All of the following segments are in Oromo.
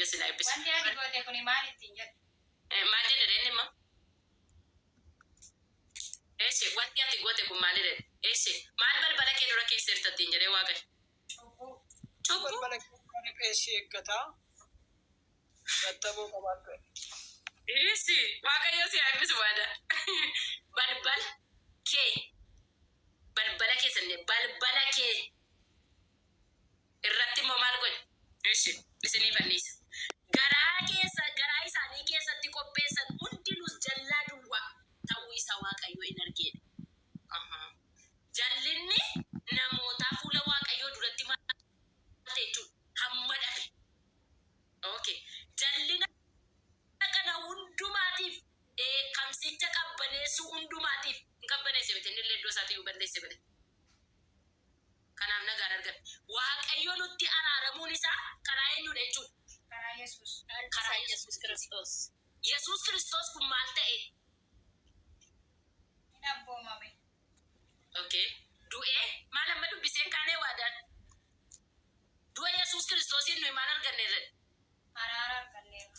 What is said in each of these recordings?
waaqayyo sila eebbisu. Wanti ati goote kuni maal ittiin jedhu? Maal jedhe inni immoo? Wanti ati goote kun maalidha? Maal balbala kee dura keessa hirtattiin jedhee waaqayyo? Cubbuu. Balbala kee eeggataa. Gattabuu qabaan ta'e. Waaqayyo si eebbisu waada. Balbala keessan balbala kee irratti immoo maal godhe? Isinii fannisa. Garaa isaanii keessatti qopheessan hundinuus jallaa duwwaa ta'uu isaa waaqayyo hin argine. Jallinni namootaa fuula waaqayyoo duratti maal ta'e jechuudha. Hamma dhabe. Okay. Jallina kana hundumaatiif kamsicha qabbaneessuu hundumaatiif hin qabbaneesse miti inni illee iddoo isaatii yoo balleesse bade. Kanaaf nagaan argame. Waaqayyo nutti araaramuun isaa karaa eenyudha jechuudha. Karaa Yesuus Kiristoos. Yesuus Kiristoos kun maal ta'e? Hin abboomame. Okay. Du'ee maal amma dubbiseen kaanee waadaan? Du'a Yesuus Kiristoosiin nuyi maal arganneerra? Araara arganneerra.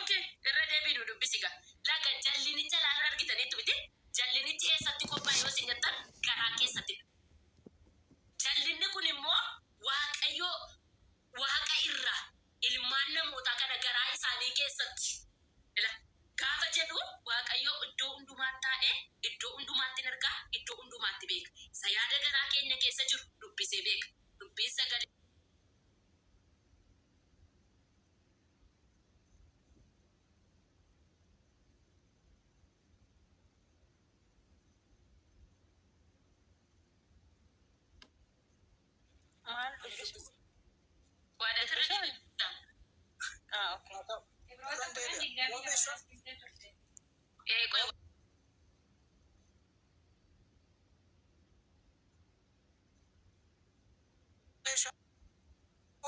Okay. Irra deebiin dubbisi gaa. Laga jallinicha laala argitaniitu miti? Jallinichi eessatti qophaa'e yoo isin jettan garaa keessatti. Jallinni kun immoo waaqayyo waaqa irraa ilmaan namootaa kana garaa isaanii keessatti. Gaafa jedhu waaqayyo iddoo hundumaatti taa'ee iddoo hundumaatti argaa iddoo hundumaatti beeka. Isa yaada garaa keenya keessa jiru dubbisee beeka. Dubbiin sagalee. Waada turre. Ibroota kudhan digdamii lama turte.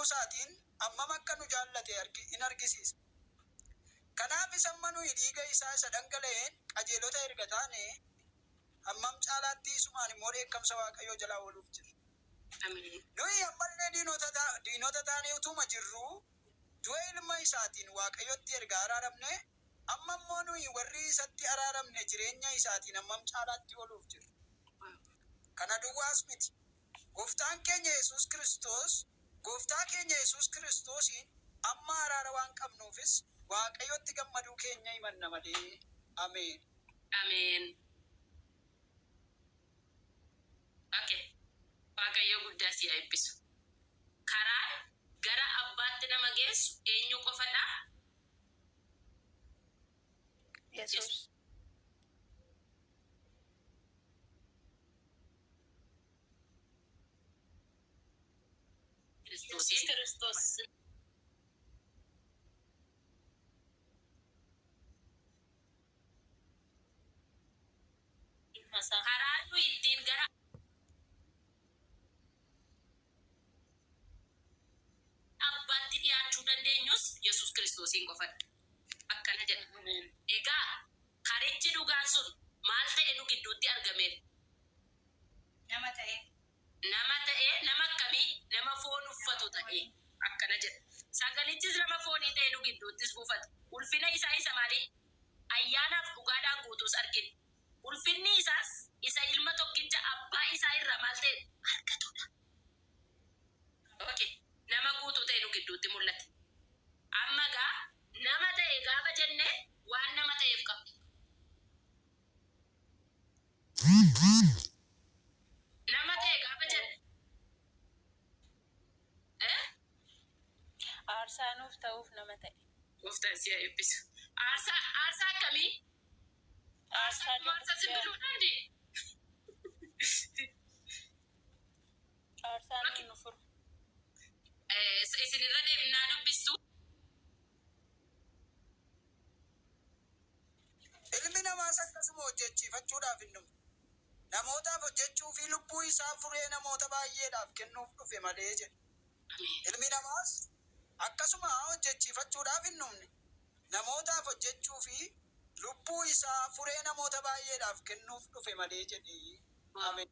Usaatiin ammam akka nu jaallate in argisiisa. Kanaaf isa manuu dhiiga isaa isa dhangala'een qajeelota erga taane hammam caalaatti isumaan immoo dheekkamsa waaqayyoo jalaa ooluuf jira. Nuyi ammallee diinota taanee utuma jirru du'a ilma isaatiin waaqayyotti erga araaramne amma immoo nuyi warri isatti araaramne jireenya isaatiin hammam caalaatti ooluuf jira. Kana duwwaas miti. Gooftaa keenya Yesuus Kiristoosiin amma araara waan qabnuufis waaqayyotti gammaduu keenya himanna malee. Ameen. Ameen. Okay. Waaqayyo guddaa si eebbisu. Karaa gara abbaatti nama geessu eenyu qofadha? Yesuus. Kiristoos. Karaa nu ittiin gara abbaatti dhiyaachuu dandeenyus Yesuus Kiristoosiin qofadha. Akkana jedha. Egaa karichi dhugaan sun maal ta'e nu gidduutti argameera? Nama ta'e. Nama akkamii? Nama foon uffatu ta'e. Akkana jedha. Sagalichis nama foonii ta'e nu gidduuttis buufata. Ulfina isaa isa maalii? Ayyaanaaf dhugaadhaan guutuus argina. Ulfinni isaas isa ilma tokkicha abbaa isaa irraa maal ta'e argatudha. Okay. Nama guutuu ta'e nu gidduutti mul'ate. Amma gaa nama ta'e gaafa jenne waan nama ta'eef qabu. Nama ta'e gaafa jenne. Aarsaa nuuf ta'uuf nama ta'e. Gooftaan si haa eebbisu. Aarsaa akkamii? Aarsaa sibiiluudhaani. Aarsaa nu furu. Isin irra deemnaa dubbistu. Ilmi namaas akkasuma hojjechiifachuudhaaf hin dhufu. Namootaaf hojjechuu fi lubbuu isaa furee namoota baay'eedhaaf kennuuf dhufe malee jedhe. Ilmi namaas akkasuma hojjechiifachuudhaaf hin dhufne. Namootaaf hojjechuu fi lubbuu isaa furee namoota baay'eedhaaf kennuuf dhufe malee jedhe. Ameen.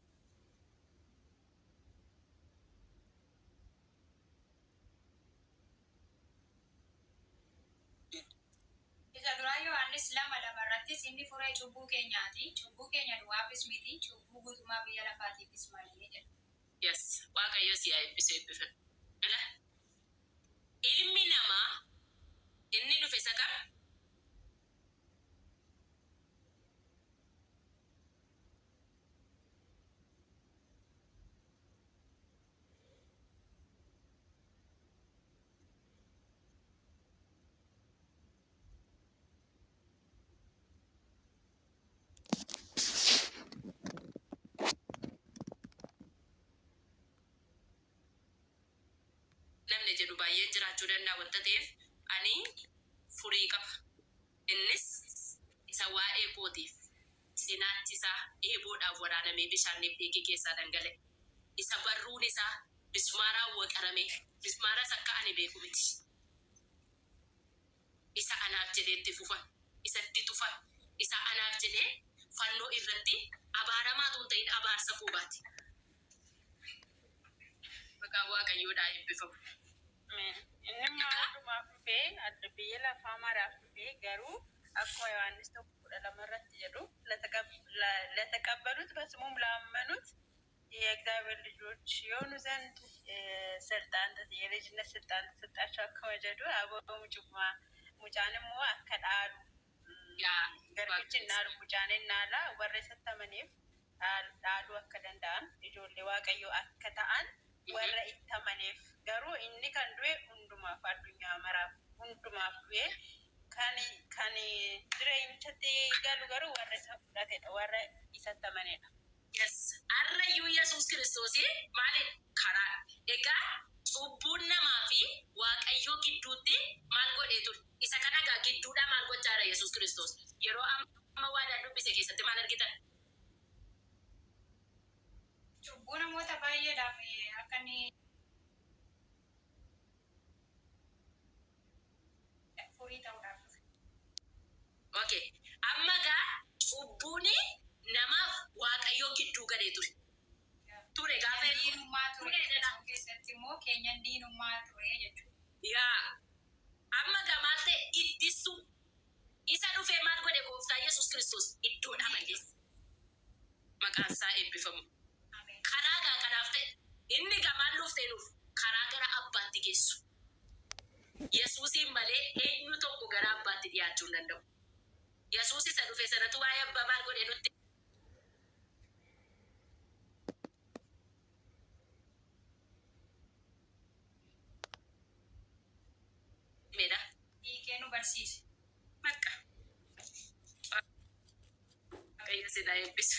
Kanaafis lama irrattis inni furee cubbuu keenyaati. Cubbuu keenya du'aafis miti. Cubbuu guutummaa biyya lafaatiifis malee jedha. Yes, waaqayyo si haa eebbisu eebbifame. Ala ilmi namaa inni dhufe isa kam? Namni jedhu baay'een jiraachuu danda'a wanta ta'eef ani furii qaba. Innis isa waa'ee kootiif cinaatti isaa eeboodhaaf waraanamee bishaaniif dhiigii keessaa dhangala'e. Isa barruun isaa bismaaraan waqaramee bismaaras akka ani beeku miti. Isa anaaf jedheetti fufa, isatti tufa, isa anaaf jedhee fannoo irratti abaaramaatu hin ta'in abaarsa koobaati. Maqaan waaqayyoodhaa eebbifamu. Inni maalumaaf dhufee adda biyya lafaa maraaf dhufee garuu akkuma Yohaannis 1:2 irratti jedhu ለተቀበሉት በስሙም ላመኑት የእግዚአብሔር ልጆች የሆኑ ዘንድ የልጅነት ስልጣን ተሰጣቸው አከወጀዱ አበው ሙጫንሞ አከዳሉ ገርብችና ሙጫንና ወሬ ሰተመኔፍ ዳሉ አከደንዳን ijoollee waaqayyo akka ta'an warra ittamaneef garuu inni kan du'e hundumaaf addunyaa maraaf hundumaaf du'e kan jireenyatti galu garuu warra isa fudhatedha warra isa tamanedha. Yes, arrayyuu Yesuus Kiristoos maali karaa egaa cubbuun namaa fi waaqayyoo gidduutti maal godhee ture isa kana egaa gidduudha maal gochaadha Yesuus Kiristoos yeroo amma waadaan dubbise keessatti maal argitan? Cubbuu namoota baay'eedhaaf akka inni furii ta'uudhaaf. Okay, amma egaa cubbuun namaaf waaqayyoo gidduu galee ture. Ture gaafa diinummaa ture keessatti immoo keenyan diinummaa ture jechuudha. yaa amma egaa maal ta'e ittisu isa dhufee maal godhe gooftaa Yesuus Kiristoos iddoodhaa balleesse. Maqaan isaa eebbifamu. Karaa egaa kanaaf ta'e inni egaa maal dhufteenuuf karaa gara abbaatti geessu. Yesuusiin malee eenyu tokko gara abbaatti dhiyaachuu hin danda'u. Yesuus isa dhufe sanatu waa'ee abbaa maal godhe nutti himedha. Hiikee nu barsiise. Bakka waaqayyo si haa eebbisu.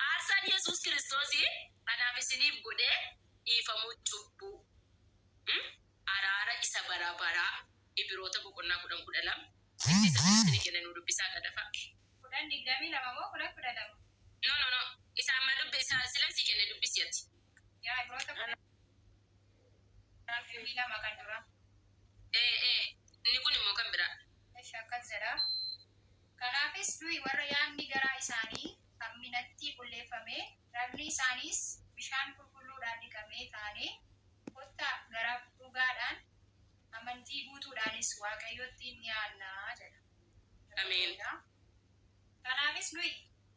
Aarsaan Yesuus Kiristoos kanaaf isiniif godhee dhiifamuu cubbuu araara isa bara baraa Ibroota 10:12 isinii kenna nu dubbisaa gadafa. 10:22 moo 10:12? No. Isa amma dubbisaa silan si kenne dubbisiyaati. Yaa Ibroota 10:22 kan dura. Inni kun immoo kan biraa. Eesha akkas jedha. Kanaafis nuyi warra yaadni garaa isaanii hamminatti qulleeffamee ragni isaaniis bishaan qulqulluudhaan dhiqamee taanee kottaa gara dhugaadhaan amantii guutuudhaanis waaqayyotti dhiyaannaa jedha. Ameen. Kanaafis nuyi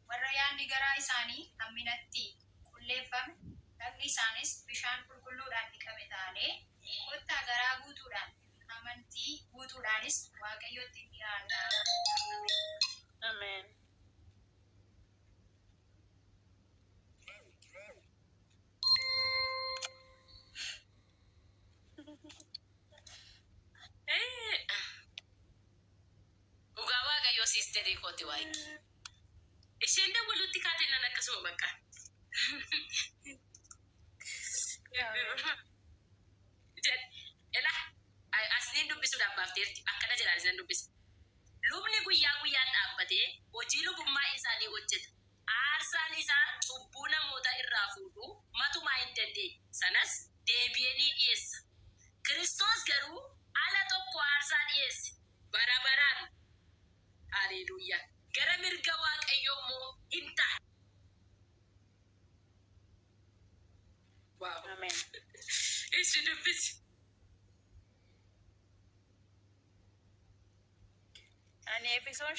warra yaadni garaa isaanii hamminatti qulleeffame ragni isaanis bishaan qulqulluudhaan dhiqame taanee kottaa garaa guutuudhaan amantii guutuudhaanis waaqayyotti dhiyaannaa. Amen. Dhugaa waaqayyoo siisterii kooti waayee. Isheen dabaluutti kaateen akkasuma bakka. Asliin dubbisuudhaaf baafteerti akkana jedhaan isaan dubbisa. Lubni guyyaa guyyaan dhaabbatee hojii lubummaa isaanii hojjeta. Aarsaan isaa cubbuu namoota irraa fuudhuu matumaa hin dandeenye sanas deebi'ee ni dhiyeessa. Kiristoos garuu ala tokko aarsaa dhiyeesse bara baraan. Haleluuyaa. Gara mirga waaqayyoo immoo hin taane. Amen. Ishi dubbisi. Efesoon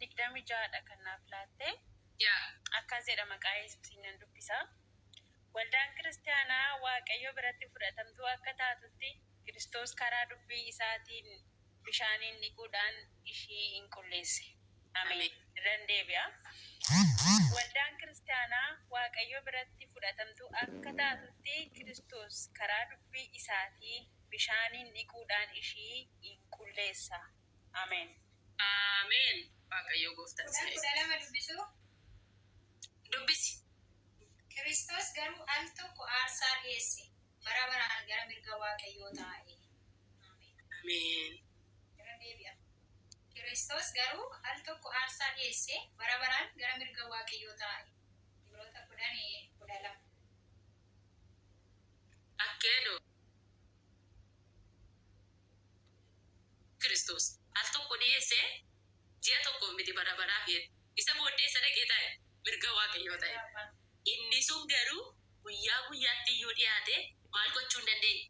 5:26 kanaaf laatte. Akkas jedha maqaa Yesuusiin dubbisa. Waldaan kiristaanaa Waaqayyo biratti fudhatamtuu akka taatutti Kiristoos karaa dubbii isaatiin bishaaniin dhiquudhaan ishii hin qulleesse. Ameen. Dandeebi'a. Waldaan kiristaanaa Waaqayyo biratti fudhatamtuu akka taatutti Kiristoos karaa dubbii isaatiin bishaaniin dhiquudhaan ishii hin qulleessa. Ameen. Ameen. Waaqayyo gooftaan Kudhan kudha lama dubbisu. dubbisi. Kiristoos garuu al tokko aarsaa dhiyeesse. Bara baraan gara mirga Waaqayyoo taa'e. Ameen. Dandeebi'a. Kiristoos garuu al tokko aarsaa dhiyeesse. Bara baraan gara mirga Waaqayyoo taa'e. Ibroota 10:12. Akkeedo. Kiristoos al tokko dhiyeesse ji'a tokko miti bara baraa fi isa booddee isa dhaqee ta'e mirga Waaqayyoo ta'e. Inni sun garuu guyyaa guyyaatti iyyuu dhiyaate maal gochuu hin dandeenye?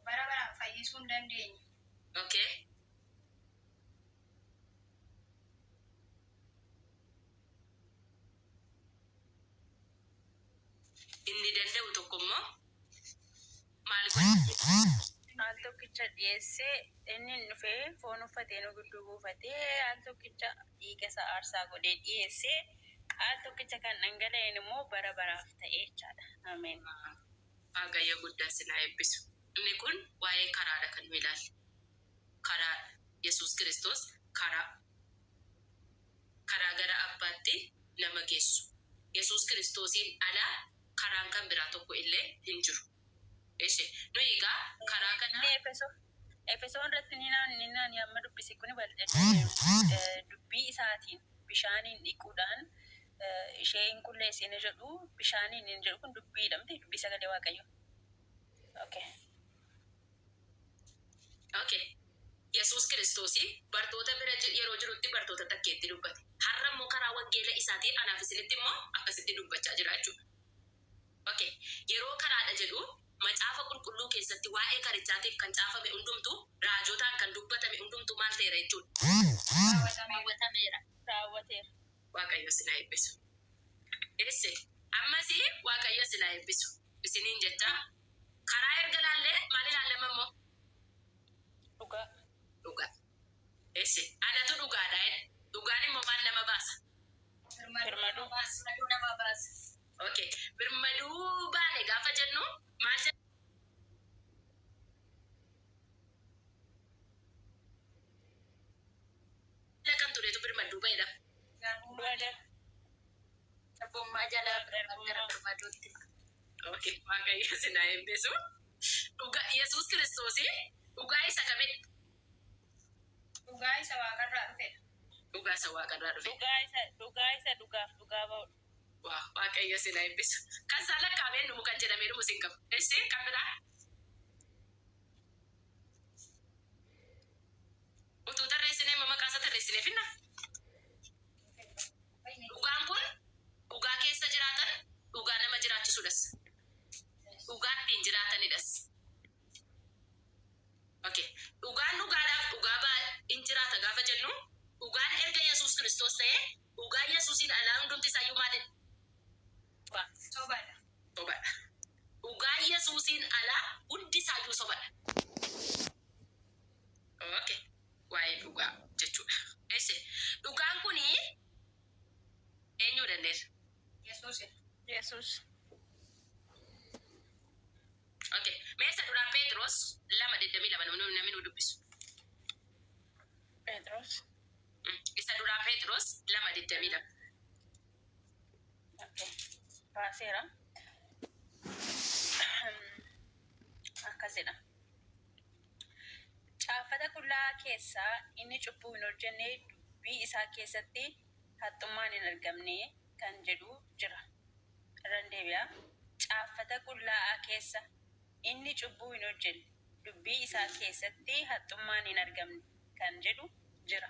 Bara baraan fayyisuu hin dandeenye. Okay. Inni danda'u tokko immoo maal godha? Al tokkicha dhiyeessee inni dhufee foon uffatee nu gidduu buufatee al tokkicha dhiiga isaa aarsaa godhee dhiyeessee al tokkicha kan dhangala'een immoo bara baraaf ta'e jechaadha. Ameen. Waaqayyo guddaa sinaa eebbisu. Inni kun waa'ee karaadha kan nu ilaalle. Karaa Yesuus Kiristoos karaa gara abbaatti nama geessu. Yesuus Kiristoosiin alaa karaan kan biraa tokko illee hin jiru. Nuyi egaa karaa kana Efesoon irratti ni naan yamma dubbisi kun bal'inaan dubbii isaatiin bishaaniin dhiquudhaan ishee hin qulleessine jedhu bishaaniin hin jedhu kun dubbiidha miti dubbii sagalee Waaqayyo. Okay. Yesuus Kiristoosii bartoota bira yeroo jirutti bartoota takkeetti dubbate. Har'a immoo karaa wangeela isaatiin anaaf isinitti immoo akkasitti dubbachaa jira jechuudha. Okay. Yeroo karaadha jedhu macaafa qulqulluu keessatti waa'ee karichaatiif kan caafame hundumtu raajotaan kan dubbatame hundumtu maal ta'eera jechuudha. Raawwateera. Waaqayyo sinaa eebbisu. Ammas Waaqayyo sinaa eebbisu. Isiniin jecha karaa erga laallee maal ilaallama immoo? Dhugaa. Anatu dhugaadha. Dhugaan immoo maal nama baasa? Birmaduu nama baasa. Okay. Birmaduu baane gaafa jennu maal jenna? Kan tureetu birmaduu baay'eedha. Abbummaa jalaa gara birmaduutti. Okay. Waaqayyo sinaa eebbisu. Yesuus Kiristoosii dhugaa isa kamidha? Dhugaa isa waaqarraa dhufedha. Dhugaa isa waaqarraa dhufe. Dhugaa isa dhugaaf dhugaa ba'udha. Waaqayyo sinaa eebbisu. Kan isaa lakkaa'amee dhumu kan jedhamee dhumu sin qabu. Kan biraa? Utuu tarreessinee maqaa isaa tarreessinee finna? Dhugaan kun dhugaa keessa jiraatan dhugaa nama jiraachisuudhas. Dhugaa ittiin jiraatanidhas. Okay. Dhugaan dhugaadhaaf dhugaa hin jiraata gaafa jennu dhugaan erga Yesuus Kiristoos ta'e dhugaan Yesuusiin alaa hundumti isaayyuu maalidha? Sobaadha. Dhugaan Yesuusiin alaa hundi isaayyuu sobadha. Okay. Waa'ee dhugaa jechuudha. Dhugaan kuni eenyu dandeessa? Yesuus. Okay. Meessa duraa Peetros 2:22 namni nu dubbisu. Peetros. Isa duraa Peetros 2:22. Baaseera. Akkasidha. Caafata qullaa keessaa inni cubbuu hin hojjenne dubbii isaa keessatti haxxummaan hin argamne kan jedhu jira. Dandeebi'a. Caafata qullaa keessa inni cubbuu hin hojjenne dubbii isaa keessatti haxxummaan hin argamne kan jedhu jira.